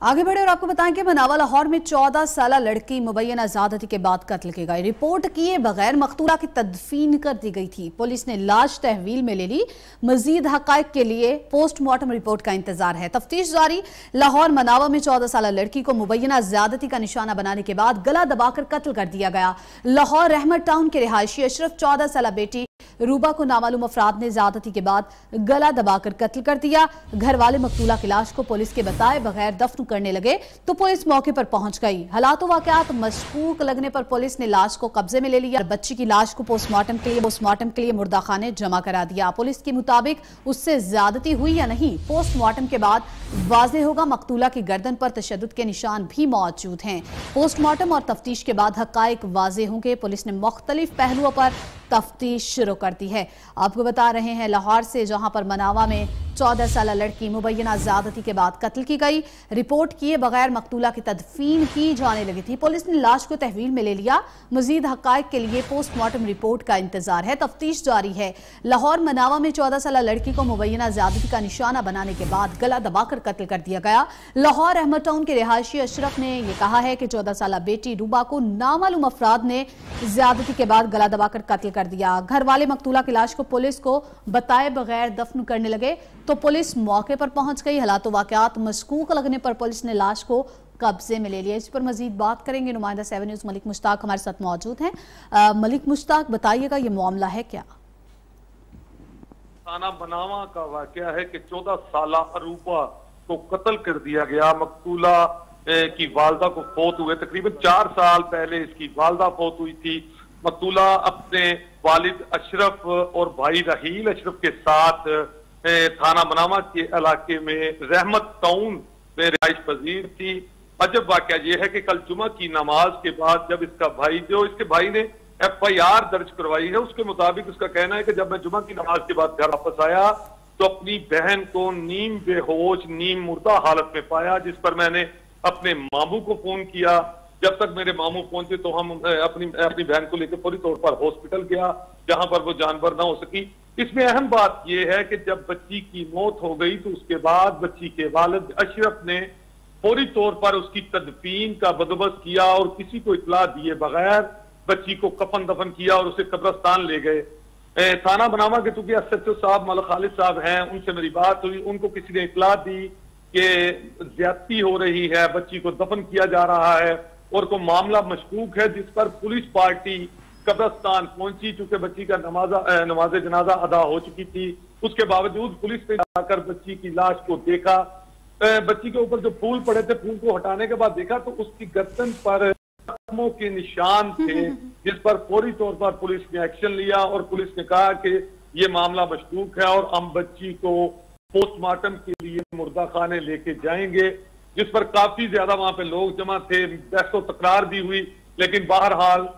आगे बढ़े और आपको बताएं कि मनावा लाहौर में 14 साल लड़की मुबैना ज़्यादती के बाद कत्ल की गई। रिपोर्ट किए बगैर मकतूला की तदफीन कर दी गई थी। पुलिस ने लाश तहवील में ले ली। मजीद हकायक के लिए पोस्टमार्टम रिपोर्ट का इंतजार है। तफ्तीश जारी। लाहौर मनावा में 14 साल लड़की को मुबैना ज़्यादती का निशाना बनाने के बाद गला दबाकर कत्ल कर दिया गया। लाहौर रहमत टाउन के रिहायशी अशरफ 14 साल बेटी रूबा को नामालूम अफराद ने ज़्यादती के बाद गला दबाकर कत्ल कर दिया। घर वाले मकतूला की लाश को पुलिस के बताए बगैर दफन करने लगे तो पुलिस मौके पर पहुंच गई। हालात वाकयात मशकूक लगने पर पुलिस ने लाश को कब्जे में ले लिया। बच्ची की लाश को पोस्टमार्टम के लिए मुर्दा खाने जमा करा दिया। पुलिस के मुताबिक उससे ज्यादती हुई या नहीं, पोस्टमार्टम के बाद वाज़ेह होगा। मकतूला की गर्दन पर तशद्दुद के निशान भी मौजूद हैं। पोस्टमार्टम और तफ्तीश के बाद हकायक वाज़ेह होंगे। पुलिस ने मुख्तलिफ पहलुओं पर तफ्तीश शुरू कर दी है। आपको बता रहे हैं लाहौर से, जहां पर मनावा में 14 साल लड़की मुबैना ज़्यादती के बाद कत्ल की गई। रिपोर्ट किए बगैर मकतूला की तदफीन की जाने लगी थी। पुलिस ने लाश को तहवील में ले लिया। मजीद हकायक के लिए पोस्टमार्टम रिपोर्ट का इंतजार है। तफ्तीश जारी है। लाहौर मनावा में 14 साल लड़की को मुबैना ज़्यादती का निशाना बनाने के बाद गला दबाकर कत्ल कर दिया गया। लाहौर रहमत टाउन के रिहायशी अशरफ ने यह कहा है कि 14 साल बेटी रूबा को नामालूम अफराद ने ज़्यादती के बाद गला दबाकर कत्ल कर दिया। घर वाले मकतूला की लाश को पुलिस को बताए बगैर दफन करने लगे तो पुलिस मौके पर पहुंच गई। हालात वाकयात मशकूक लगने पर पुलिस ने लाश को कब्जे में ले लिया। इस पर मजीद बात करेंगे। नुमाइंदा 7 न्यूज़ मलिक मुश्ताक हमारे साथ मौजूद हैं। मलिक मुश्ताक, बताइएगा ये मामला है क्या? थाना मनावा का वाकया है कि 14 साल अरूबा को कत्ल कर दिया गया। मकतूला की वालदा को फौत हुए तकरीबन 4 साल पहले इसकी वालदा फौत हुई थी। मकतूला अपने वालिद अशरफ और भाई रहील अशरफ के साथ थाना मनावा के इलाके में रहमत टाउन में रिहाइश पजीर थी। अजब वाकया यह है कि कल जुमा की नमाज के बाद जब इसके भाई ने FIR दर्ज करवाई है, उसके मुताबिक उसका कहना है कि जब मैं जुमा की नमाज के बाद घर वापस आया तो अपनी बहन को नीम बेहोश नीम मुर्दा हालत में पाया, जिस पर मैंने अपने मामू को फोन किया। जब तक मेरे मामू पहुंचे तो हम अपनी बहन को लेकर फौरी तौर पर हॉस्पिटल गया, जहां पर वो जानवर ना हो सकी। इसमें अहम बात यह है कि जब बच्ची की मौत हो गई तो उसके बाद बच्ची के वालिद अशरफ ने फौरी तौर पर उसकी तदफीन का बंदोबस्त किया और किसी को इतला दिए बगैर बच्ची को कफन दफन किया और उसे कब्रिस्तान ले गए। थाना मनावा के चूंकि SHO साहब मलिक खालिद साहब हैं, उनसे मेरी बात हुई। उनको किसी ने इतला दी कि ज्यादती हो रही है, बच्ची को दफन किया जा रहा है और को मामला मशकूक है, जिस पर पुलिस पार्टी कब्रिस्तान पहुंची। चूंकि बच्ची का नमाज जनाजा अदा हो चुकी थी, उसके बावजूद पुलिस ने जाकर बच्ची की लाश को देखा। बच्ची के ऊपर जो फूल पड़े थे, फूल को हटाने के बाद देखा तो उसकी गर्दन पर जख्मों के निशान थे, जिस पर फौरी तौर पर पुलिस ने एक्शन लिया और पुलिस ने कहा कि ये मामला मशकूक है और हम बच्ची को पोस्टमार्टम के लिए मुर्दा खाने लेके जाएंगे, जिस पर काफी ज्यादा वहां पे लोग जमा थे। बहस तकरार भी हुई, लेकिन बहरहाल